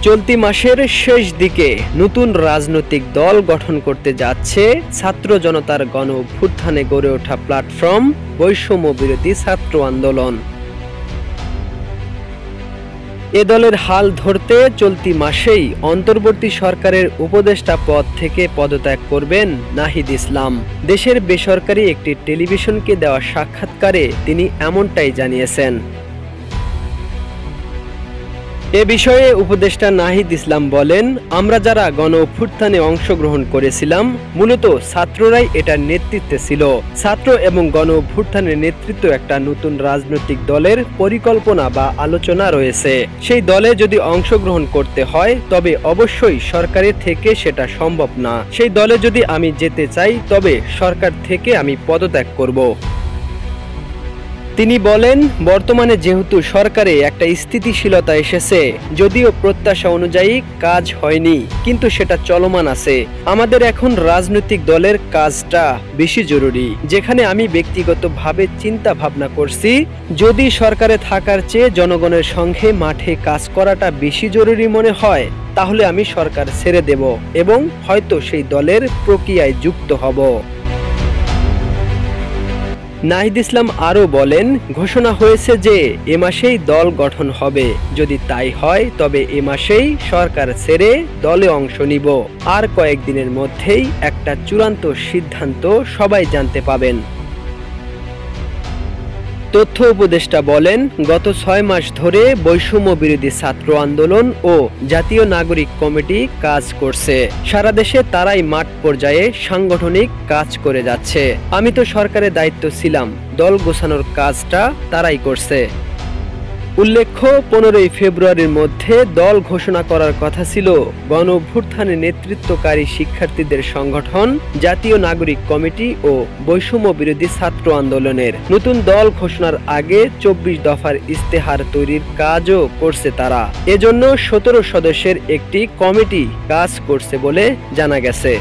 চলতি মাসের শেষ দিকে নতুন রাজনৈতিক দল গঠন করতে যাচ্ছে ছাত্র জনতার গণ অভ্যুত্থানে গড়ে ওঠা প্ল্যাটফর্ম বৈষম্য বিরোধী ছাত্র আন্দোলন। এ দলের হাল ধরতে চলতি মাসেই অন্তর্বর্তী সরকারের উপদেষ্টা পদ থেকে পদত্যাগ করবেন নাহিদ ইসলাম। দেশের বেসরকারি একটি টেলিভিশনকে দেওয়া সাক্ষাৎকারে তিনি এমনটাই জানিয়েছেন। এ বিষয়ে উপদেষ্টা নাহিদ ইসলাম বলেন, আমরা যারা গণ অভ্যুত্থানে অংশগ্রহণ করেছিলাম মূলত ছাত্ররাই এটার নেতৃত্বে ছিল। ছাত্র এবং গণ অভ্যুত্থানের নেতৃত্ব একটা নতুন রাজনৈতিক দলের পরিকল্পনা বা আলোচনা রয়েছে। সেই দলে যদি অংশগ্রহণ করতে হয় তবে অবশ্যই সরকারের থেকে সেটা সম্ভব না। সেই দলে যদি আমি যেতে চাই তবে সরকার থেকে আমি পদত্যাগ করব। তিনি বলেন, বর্তমানে যেহেতু সরকারে একটা স্থিতিশীলতা এসেছে, যদিও প্রত্যাশা অনুযায়ী কাজ হয়নি, কিন্তু সেটা চলমান আছে। আমাদের এখন রাজনৈতিক দলের কাজটা বেশি জরুরি। যেখানে আমি ব্যক্তিগতভাবে চিন্তা ভাবনা করছি, যদি সরকারে থাকার চেয়ে জনগণের সঙ্গে মাঠে কাজ করাটা বেশি জরুরি মনে হয় তাহলে আমি সরকার ছেড়ে দেব এবং হয়তো সেই দলের প্রক্রিয়ায় যুক্ত হব। নাহিদ ইসলাম আরও বলেন, ঘোষণা হয়েছে যে এ মাসেই দল গঠন হবে। যদি তাই হয় তবে এ মাসেই সরকার ছেড়ে দলে অংশ নিব। আর কয়েকদিনের মধ্যেই একটা চূড়ান্ত সিদ্ধান্ত সবাই জানতে পাবেন। তথ্য উপদেষ্টা বলেন, গত 6 মাস ধরে বৈষম্য বিরোধী ছাত্র আন্দোলন ও জাতীয় নাগরিক কমিটি কাজ করছে। সারা দেশে তারাই মাঠ পর্যায়ে সাংগঠনিক কাজ করে যাচ্ছে। আমি তো সরকারের দায়িত্ব ছিলাম, দল গোছানোর কাজটা তারাই করছে। উল্লেখ্য, 15ই ফেব্রুয়ারির মধ্যে দল ঘোষণা করার কথা ছিল গণ অভ্যুত্থানে নেতৃত্বকারী শিক্ষার্থীদের সংগঠন জাতীয় নাগরিক কমিটি ও বৈষম্য বিরোধী ছাত্র আন্দোলনের। নতুন দল ঘোষণার আগে 24 দফার ইস্তেহার তৈরির কাজও করছে তারা। এজন্য 17 সদস্যের একটি কমিটি কাজ করছে বলে জানা গেছে।